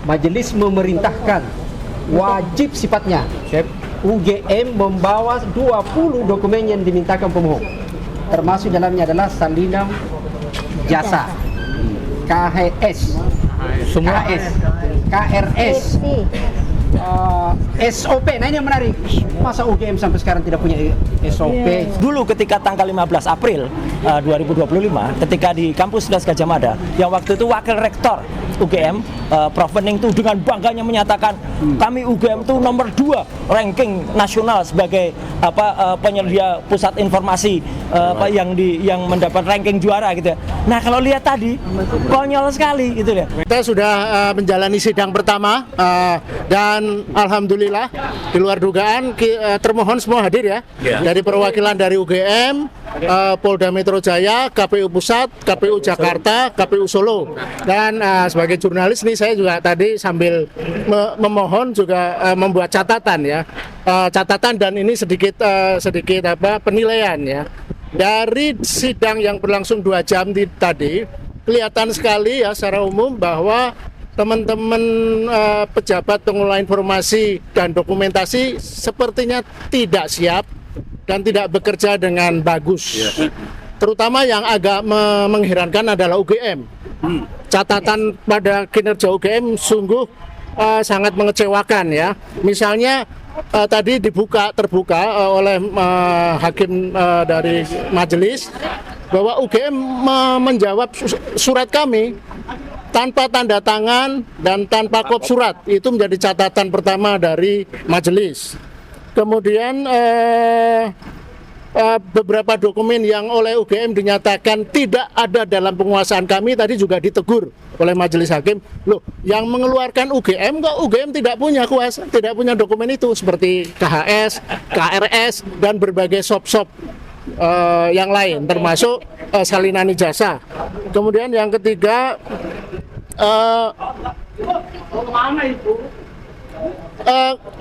Majelis memerintahkan wajib sifatnya UGM membawa 20 dokumen yang dimintakan pemohon, termasuk dalamnya adalah salinan jasa, KHS, semua KRS, SOP. Nah ini yang menarik, masa UGM sampai sekarang tidak punya SOP? Dulu ketika tanggal 15 April 2025, ketika di kampus 11 Gajah Mada, yang waktu itu wakil rektor UGM, Prof. Wening itu dengan bangganya menyatakan kami UGM itu nomor 2 ranking nasional sebagai penyedia pusat informasi yang mendapat ranking juara gitu ya. Nah kalau lihat tadi konyol sekali gitu ya. Kita sudah menjalani sidang pertama dan alhamdulillah di luar dugaan termohon semua hadir ya. Dari perwakilan dari UGM, Polda Metro Jaya, KPU Pusat, KPU Jakarta, KPU Solo. Dan sebagai jurnalis nih saya juga tadi sambil memohon juga membuat catatan ya. Catatan dan ini sedikit penilaian ya. Dari sidang yang berlangsung 2 jam tadi kelihatan sekali ya secara umum bahwa teman-teman pejabat pengelola informasi dan dokumentasi sepertinya tidak siap dan tidak bekerja dengan bagus. Terutama yang agak mengherankan adalah UGM. Catatan pada kinerja UGM sungguh sangat mengecewakan ya. Misalnya tadi terbuka oleh hakim dari majelis bahwa UGM menjawab surat kami tanpa tanda tangan dan tanpa kop surat. Itu menjadi catatan pertama dari majelis. Kemudian beberapa dokumen yang oleh UGM dinyatakan tidak ada dalam penguasaan kami tadi juga ditegur oleh majelis hakim. Loh, yang mengeluarkan UGM kok UGM tidak punya kuasa, tidak punya dokumen itu seperti KHS, KRS dan berbagai sop-sop yang lain termasuk salinan ijazah. Kemudian yang ketiga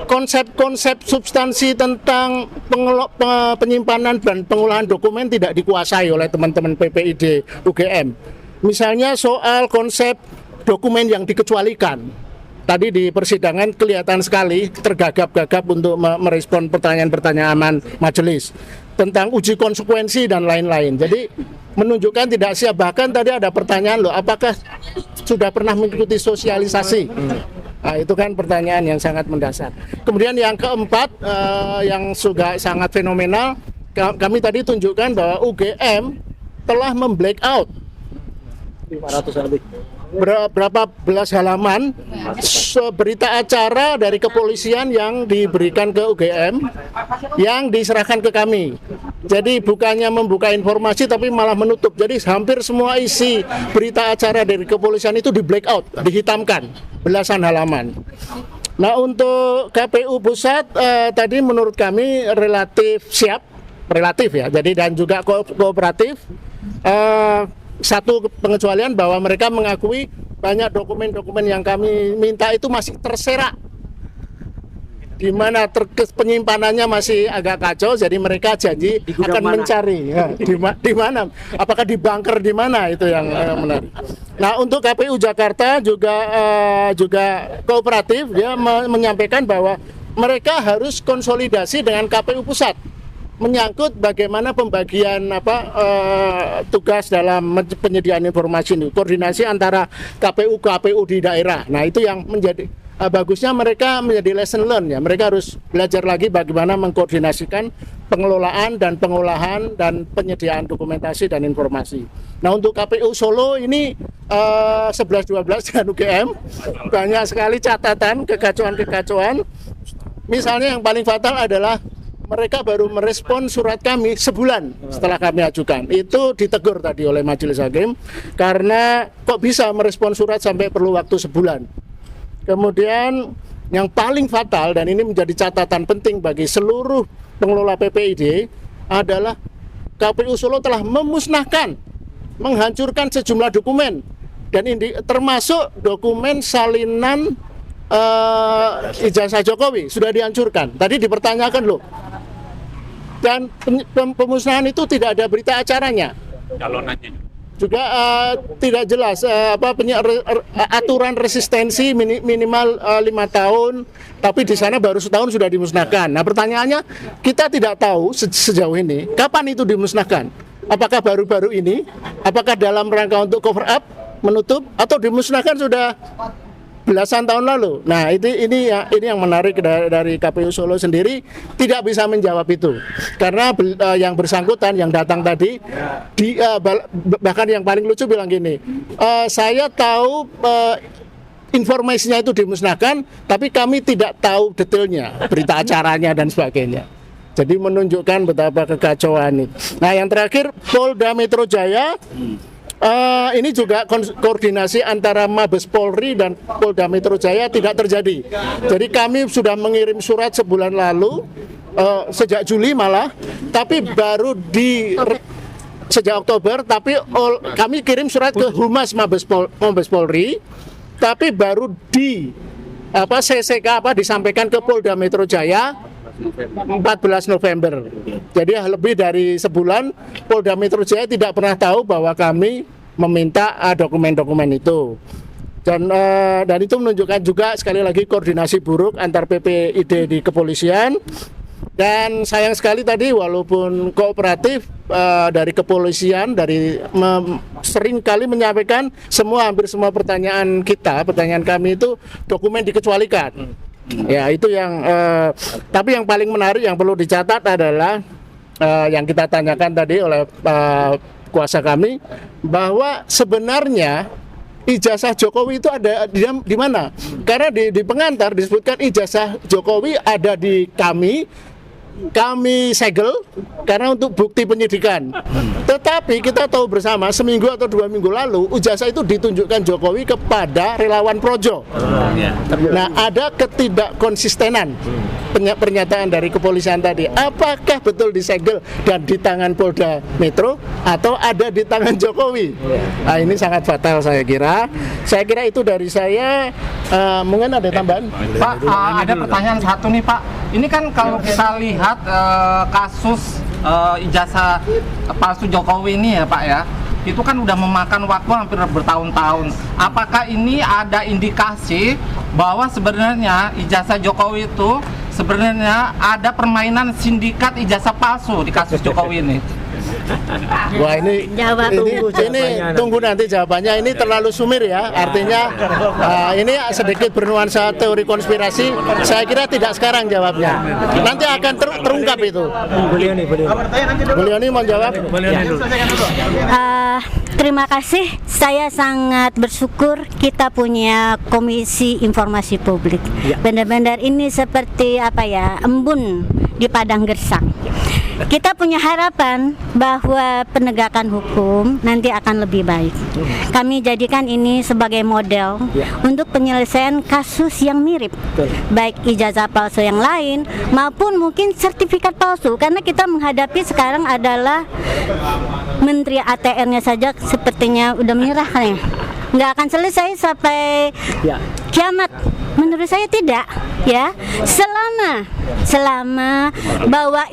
konsep-konsep substansi tentang penyimpanan dan pengolahan dokumen tidak dikuasai oleh teman-teman PPID UGM. Misalnya soal konsep dokumen yang dikecualikan. Tadi di persidangan kelihatan sekali tergagap-gagap untuk merespon pertanyaan-pertanyaan majelis tentang uji konsekuensi dan lain-lain. Jadi menunjukkan tidak siap. Bahkan tadi ada pertanyaan loh, apakah sudah pernah mengikuti sosialisasi? Nah, itu kan pertanyaan yang sangat mendasar. Kemudian yang keempat yang juga sangat fenomenal, kami tadi tunjukkan bahwa UGM telah memblackout 500 lebih. Berapa belas halaman berita acara dari kepolisian yang diberikan ke UGM yang diserahkan ke kami. Jadi bukannya membuka informasi tapi malah menutup. Jadi hampir semua isi berita acara dari kepolisian itu di blackout, dihitamkan belasan halaman. Nah untuk KPU Pusat tadi menurut kami relatif siap, relatif ya. Jadi dan juga kooperatif. Satu pengecualian bahwa mereka mengakui banyak dokumen-dokumen yang kami minta itu masih terserak, di mana penyimpanannya masih agak kacau. Jadi mereka janji akan mencari di mana, apakah di bunker di mana, itu yang menarik. Nah untuk KPU Jakarta juga kooperatif, dia menyampaikan bahwa mereka harus konsolidasi dengan KPU Pusat menyangkut bagaimana pembagian tugas dalam penyediaan informasi ini, koordinasi antara KPU di daerah. Nah itu yang menjadi bagusnya mereka menjadi lesson learn ya. Mereka harus belajar lagi bagaimana mengkoordinasikan pengelolaan dan pengolahan dan penyediaan dokumentasi dan informasi. Nah untuk KPU Solo ini 11-12 dan UGM banyak sekali catatan kekacauan. Misalnya yang paling fatal adalah mereka baru merespon surat kami sebulan setelah kami ajukan. Itu ditegur tadi oleh majelis hakim karena kok bisa merespon surat sampai perlu waktu sebulan. Kemudian yang paling fatal dan ini menjadi catatan penting bagi seluruh pengelola PPID adalah KPU Solo telah memusnahkan, menghancurkan sejumlah dokumen dan termasuk dokumen salinan ijazah Jokowi sudah dihancurkan. Tadi dipertanyakan loh. Dan pemusnahan itu tidak ada berita acaranya. juga tidak jelas aturan resistensi minimal 5 tahun, tapi di sana baru setahun sudah dimusnahkan. Nah pertanyaannya, kita tidak tahu sejauh ini kapan itu dimusnahkan. Apakah baru-baru ini? Apakah dalam rangka untuk cover up, menutup, atau dimusnahkan sudah belasan tahun lalu? Nah ini yang menarik dari KPU Solo sendiri, tidak bisa menjawab itu karena yang bersangkutan yang datang tadi bahkan yang paling lucu bilang gini, saya tahu informasinya itu dimusnahkan, tapi kami tidak tahu detailnya, berita acaranya dan sebagainya. Jadi menunjukkan betapa kekacauan itu. Nah yang terakhir, Polda Metro Jaya. Ini juga koordinasi antara Mabes Polri dan Polda Metro Jaya tidak terjadi. Jadi kami sudah mengirim surat sebulan lalu, sejak Juli malah, tapi baru sejak Oktober, tapi kami kirim surat ke Humas Mabes Polri, tapi baru disampaikan ke Polda Metro Jaya 14 November. Jadi lebih dari sebulan Polda Metro Jaya tidak pernah tahu bahwa kami meminta dokumen-dokumen itu. Dan itu menunjukkan juga sekali lagi koordinasi buruk antar PPID di kepolisian. Dan sayang sekali tadi walaupun kooperatif dari kepolisian sering kali menyampaikan hampir semua pertanyaan kami itu dokumen dikecualikan. Ya itu yang tapi yang paling menarik yang perlu dicatat adalah yang kita tanyakan tadi oleh kuasa kami, bahwa sebenarnya ijazah Jokowi itu ada di mana? Karena di pengantar disebutkan ijazah Jokowi ada di kami segel karena untuk bukti penyidikan. Tetapi kita tahu bersama seminggu atau 2 minggu lalu ijazah itu ditunjukkan Jokowi kepada relawan Projo. Nah ada ketidakkonsistenan pernyataan dari kepolisian tadi. Apakah betul disegel dan di tangan Polda Metro atau ada di tangan Jokowi? Nah ini sangat fatal saya kira. Saya kira itu dari saya. Mungkin ada tambahan? Pak, ada pertanyaan satu nih Pak. Ini kan kalau kita lihat kasus ijazah palsu Jokowi ini ya Pak ya, itu kan udah memakan waktu hampir bertahun-tahun. Apakah ini ada indikasi bahwa sebenarnya ijazah Jokowi itu sebenarnya ada permainan sindikat ijazah palsu di kasus Jokowi ini? Wah ini tunggu nanti jawabannya. Ini terlalu sumir ya, artinya ini sedikit bernuansa teori konspirasi. Saya kira tidak sekarang jawabnya. Nanti akan terungkap itu. Beliau ini mau jawab. Terima kasih. Saya sangat bersyukur kita punya Komisi Informasi Publik. Benar-benar ini seperti embun di padang gersang. Kita punya harapan bahwa penegakan hukum nanti akan lebih baik. Kami jadikan ini sebagai model untuk penyelesaian kasus yang mirip, baik ijazah palsu yang lain maupun mungkin sertifikat palsu, karena kita menghadapi sekarang adalah Menteri ATR-nya saja sepertinya udah menyerah ya. Nggak akan selesai sampai kiamat. Menurut saya tidak ya, selama bahwa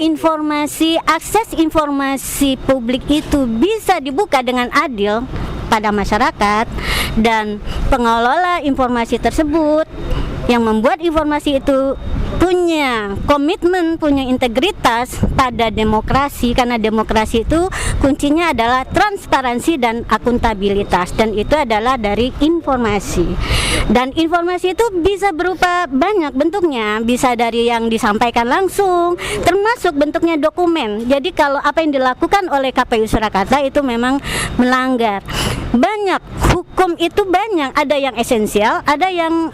akses informasi publik itu bisa dibuka dengan adil pada masyarakat dan pengelola informasi tersebut yang membuat informasi itu punya komitmen, punya integritas pada demokrasi, karena demokrasi itu kuncinya adalah transparansi dan akuntabilitas, dan itu adalah dari informasi. Dan informasi itu bisa berupa banyak bentuknya, bisa dari yang disampaikan langsung, termasuk bentuknya dokumen. Jadi kalau apa yang dilakukan oleh KPU Surakarta itu memang melanggar. Banyak hukum itu banyak, ada yang esensial, ada yang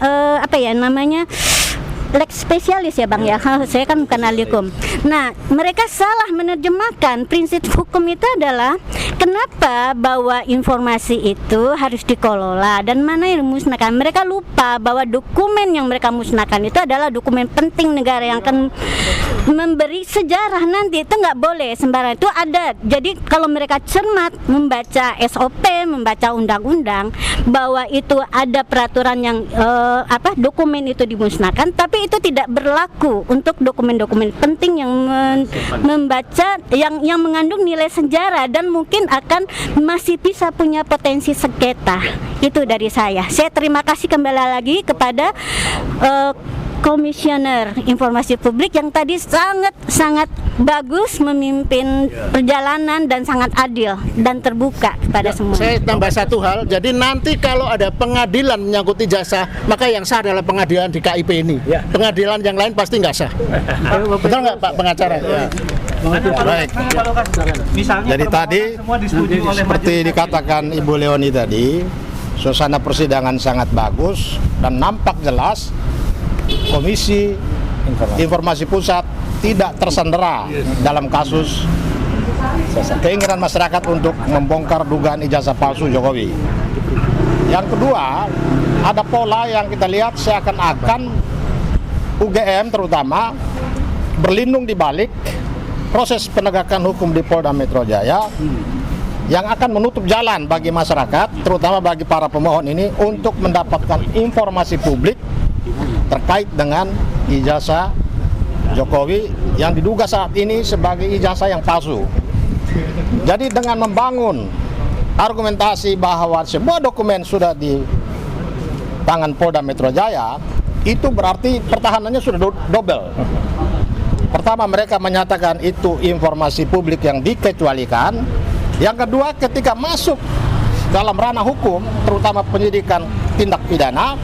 lex spesialis ya Bang ya, saya kan bukan ahli hukum. Nah, mereka salah menerjemahkan prinsip hukum itu adalah kenapa bahwa informasi itu harus dikelola dan mana yang dimusnahkan. Mereka lupa bahwa dokumen yang mereka musnahkan itu adalah dokumen penting negara yang akan memberi sejarah nanti. Itu nggak boleh sembarang, itu ada. Jadi kalau mereka cermat membaca SOP, membaca undang-undang, bahwa itu ada peraturan yang dokumen itu dimusnahkan, tapi Tapi itu tidak berlaku untuk dokumen-dokumen penting yang membaca yang mengandung nilai sejarah dan mungkin akan masih bisa punya potensi sengketa. Itu dari saya. Saya terima kasih kembali lagi kepada Komisioner Informasi Publik yang tadi sangat bagus memimpin perjalanan dan sangat adil dan terbuka kepada semua. Saya tambah satu hal, jadi nanti kalau ada pengadilan menyangkut ijazah, maka yang sah adalah pengadilan di KIP ini. Pengadilan yang lain pasti nggak sah. Betul nggak Pak pengacara? Ya. Baik. Jadi tadi seperti dikatakan Ibu Leoni tadi, suasana persidangan sangat bagus dan nampak jelas Komisi Informasi Pusat tidak tersandera dalam kasus keinginan masyarakat untuk membongkar dugaan ijazah palsu Jokowi. Yang kedua, ada pola yang kita lihat seakan-akan UGM terutama berlindung di balik proses penegakan hukum di Polda Metro Jaya yang akan menutup jalan bagi masyarakat, terutama bagi para pemohon ini untuk mendapatkan informasi publik terkait dengan ijazah Jokowi yang diduga saat ini sebagai ijazah yang palsu. Jadi dengan membangun argumentasi bahwa semua dokumen sudah di tangan Polda Metro Jaya, itu berarti pertahanannya sudah double. Pertama, mereka menyatakan itu informasi publik yang dikecualikan. Yang kedua, ketika masuk dalam ranah hukum, terutama penyidikan tindak pidana,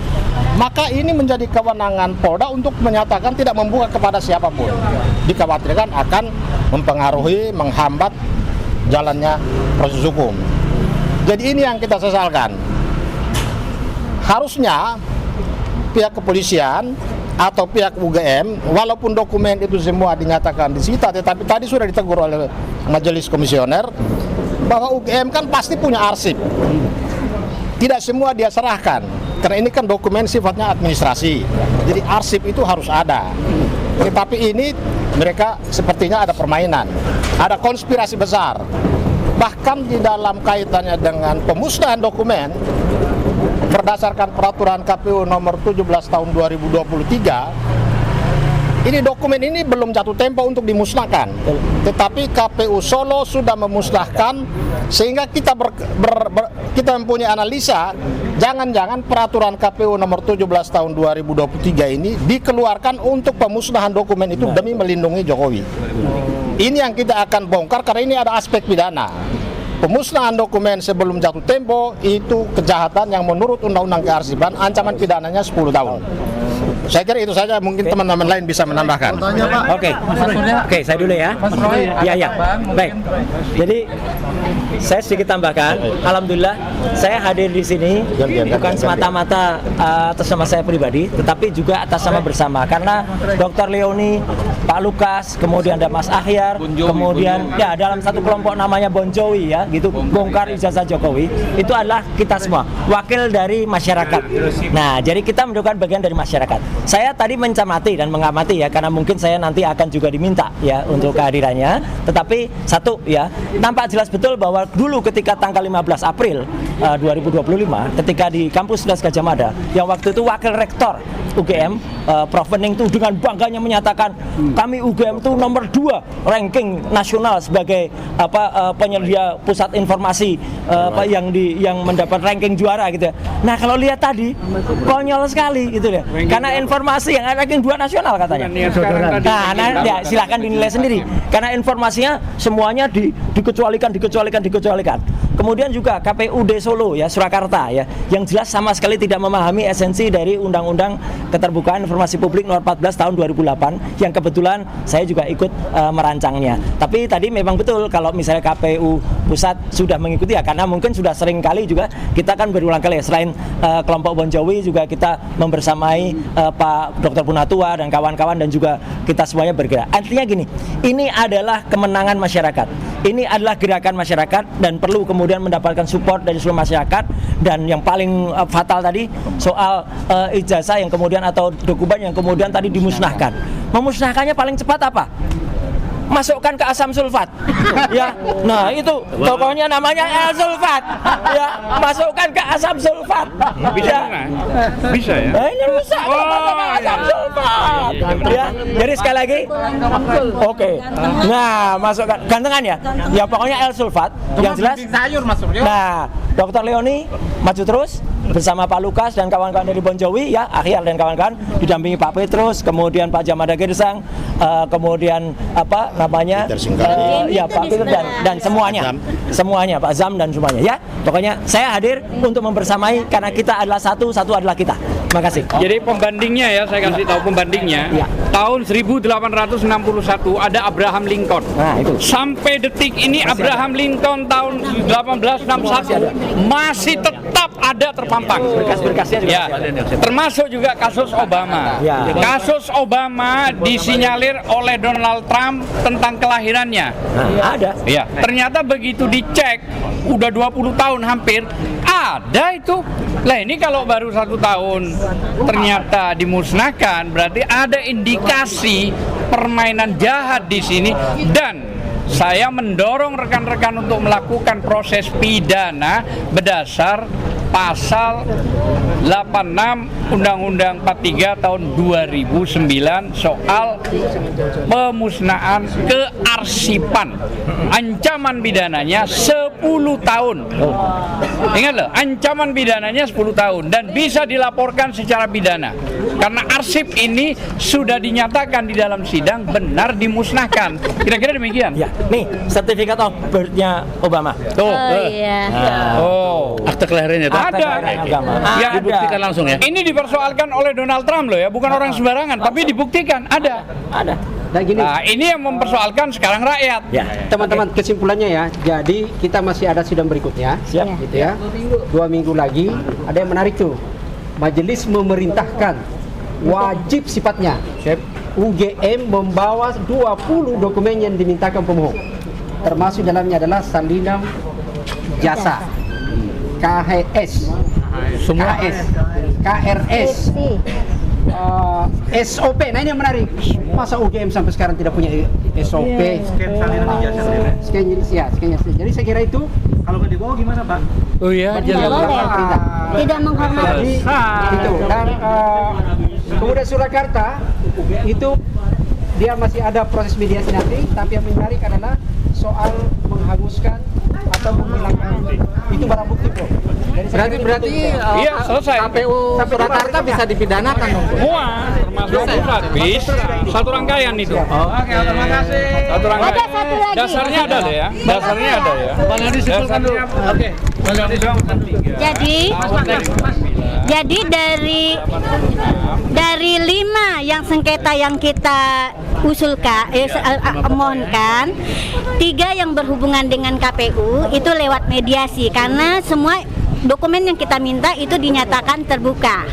maka ini menjadi kewenangan Polda untuk menyatakan tidak membuka kepada siapapun. Dikhawatirkan akan mempengaruhi, menghambat jalannya proses hukum. Jadi ini yang kita sesalkan. Harusnya pihak kepolisian atau pihak UGM, walaupun dokumen itu semua dinyatakan disita, tetapi tadi sudah ditegur oleh majelis komisioner bahwa UGM kan pasti punya arsip. Tidak semua dia serahkan, karena ini kan dokumen sifatnya administrasi. Jadi arsip itu harus ada. Tetapi ini mereka sepertinya ada permainan, ada konspirasi besar. Bahkan di dalam kaitannya dengan pemusnahan dokumen, berdasarkan peraturan KPU nomor 17 tahun 2023, ini dokumen ini belum jatuh tempo untuk dimusnahkan, tetapi KPU Solo sudah memusnahkan, sehingga kita kita mempunyai analisa, jangan-jangan peraturan KPU nomor 17 tahun 2023 ini dikeluarkan untuk pemusnahan dokumen itu demi melindungi Jokowi. Ini yang kita akan bongkar karena ini ada aspek pidana. Pemusnahan dokumen sebelum jatuh tempo itu kejahatan yang menurut Undang-Undang Kearsipan ancaman pidananya 10 tahun. Saya kira itu saja, mungkin teman-teman lain bisa menambahkan. Oke, saya dulu ya. Ya. Baik. Jadi saya sedikit tambahkan. Alhamdulillah saya hadir di sini bukan semata-mata atas nama saya pribadi, tetapi juga atas nama bersama. Karena Dr. Leoni, Pak Lukas, kemudian ada Mas Ahyar, kemudian ya dalam satu kelompok namanya Bon Jovi ya, gitu, bongkar ijazah Jokowi. Itu adalah kita semua wakil dari masyarakat. Nah, jadi kita merupakan bagian dari masyarakat. Saya tadi mencermati dan mengamati ya, karena mungkin saya nanti akan juga diminta ya untuk kehadirannya. Tetapi satu ya, nampak jelas betul bahwa dulu ketika tanggal 15 April 2025, ketika di kampus 11 Gajah Mada, yang waktu itu wakil rektor UGM, Prof. Wening itu dengan bangganya menyatakan kami UGM itu nomor 2 ranking nasional sebagai penyedia pusat informasi yang mendapat ranking juara gitu ya. Nah kalau lihat tadi konyol sekali gitu ya, karena informasi yang ranking 2 nasional katanya. Nah, ya silahkan dinilai sendiri, karena informasinya semuanya dikecualikan. Kemudian juga KPUD Solo ya, Surakarta ya, yang jelas sama sekali tidak memahami esensi dari Undang-Undang Keterbukaan Informasi Publik nomor 14 tahun 2008 yang kebetulan saya juga ikut merancangnya. Tapi tadi memang betul kalau misalnya KPU pusat sudah mengikuti ya, karena mungkin sudah sering kali juga kita kan berulang kali ya, selain kelompok Bon Jovi juga kita membersamai Pak Dr. Punatua dan kawan-kawan, dan juga kita semuanya bergerak. Artinya gini, ini adalah kemenangan masyarakat, ini adalah gerakan masyarakat dan perlu kemudian mendapatkan support dari seluruh masyarakat. Dan yang paling fatal tadi soal ijazah yang kemudian atau dokumen yang kemudian tadi dimusnahkan. Memusnahkannya paling cepat apa? masukkan ke asam sulfat. Ya, nah itu tokohnya namanya El Sulfat. Ya, masukkan ke asam sulfat. Bisa Ya. bisa ya. Nah, ini rusak kalau masukkan asam sulfat. Ya, jadi sekali lagi, oke. Nah, masukkan gantengan ya. Ya pokoknya El Sulfat. Yang jelas. sayur masuknya. Nah, Dr. Leoni maju terus bersama Pak Lukas dan kawan-kawan dari Bon Jovi, ya, Akhil dan kawan-kawan, didampingi Pak Petrus, kemudian Pak Jamada Girsang, kemudian apa namanya, Peter Singkardi. ya Pak Peter dan semuanya, Pak Zam dan semuanya, ya. Pokoknya saya hadir untuk membersamai karena kita adalah satu adalah kita. Terima kasih. Jadi pembandingnya ya, saya kasih tahu pembandingnya. Ya. Tahun 1861 ada Abraham Lincoln. Nah, itu. Sampai detik ini Abraham Lincoln tahun 1861 masih tetap ada terpampang. Berkas-berkasnya juga Ya, masih ada. termasuk juga kasus Obama. Ya. Kasus Obama disinyalir oleh Donald Trump tentang kelahirannya. Nah, ada. Ya, ternyata begitu dicek, udah 20 tahun hampir, ada itu. Lah ini kalau baru 1 tahun ternyata dimusnahkan, berarti ada indikasi permainan jahat di sini. Dan saya mendorong rekan-rekan untuk melakukan proses pidana berdasar pasal 86 Undang-Undang 43 tahun 2009 soal pemusnahan kearsipan. Ancaman pidananya 10 tahun. Ingat loh, ancaman pidananya 10 tahun dan bisa dilaporkan secara pidana. Karena arsip ini sudah dinyatakan di dalam sidang benar dimusnahkan. Kira-kira demikian. Ya, nih sertifikat of birth-nya Obama. Tuh. Iya. Oh, Akte kelahirannya itu ada. Agama. Ya, dibuktikan langsung ya. Ini dipersoalkan oleh Donald Trump loh ya, bukan orang sembarangan, tapi dibuktikan ada. Ada. Dan gini, Nah, ini yang mempersoalkan sekarang rakyat. Ya. teman-teman, kesimpulannya ya, jadi kita masih ada sidang berikutnya, Siap. gitu ya. 2 minggu lagi, ada yang menarik tuh. Majelis memerintahkan wajib sifatnya UGM membawa 20 dokumen yang dimintakan pemohon. Termasuk dalamnya adalah salinan jasa, KHS, Semua KS, KRS, SOP. Nah ini yang menarik. Masa UGM sampai sekarang tidak punya SOP? Scan. Jadi saya kira itu kalau nggak dibawa gimana, Pak? Oh iya, Tidak boleh. Tidak menghormati. Itu. Dan kemudian Surakarta itu dia masih ada proses mediasi nanti, tapi yang menarik adalah soal menghanguskan atau menghilangkan itu barang bukti, Bro. Berarti Iya, selesai. KPU Surakarta bisa dipidanakan dong. Semua, termasuk pusat. Bisa. Satu rangkaian itu. Oke, terima kasih. Satu rangkaian. Ada satu lagi. Dasarnya ada deh ya. Dasarnya ada ya. Bang Adi simpulkan dulu. Oke. Jadi dari 5 yang sengketa yang kita usulkan, mohonkan, 3 yang berhubungan dengan KPU itu lewat mediasi karena semua dokumen yang kita minta itu dinyatakan terbuka.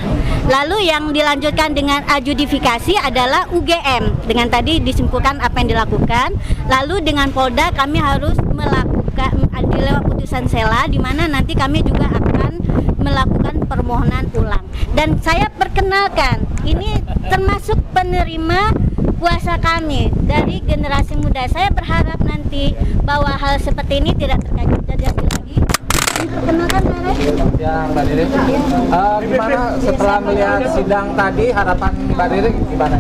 Lalu yang dilanjutkan dengan adjudifikasi adalah UGM. Dengan tadi disimpulkan apa yang dilakukan. Lalu dengan Polda kami harus melakukan lewat putusan sela, di mana nanti kami juga akan melakukan permohonan ulang. Dan saya perkenalkan, ini termasuk penerima kuasa kami dari generasi muda. Saya berharap nanti bahwa hal seperti ini tidak terjadi lagi. Perkenalkan, Ya, Mbak Riri. Gimana setelah melihat sidang tadi, harapan Mbak Riri gimana?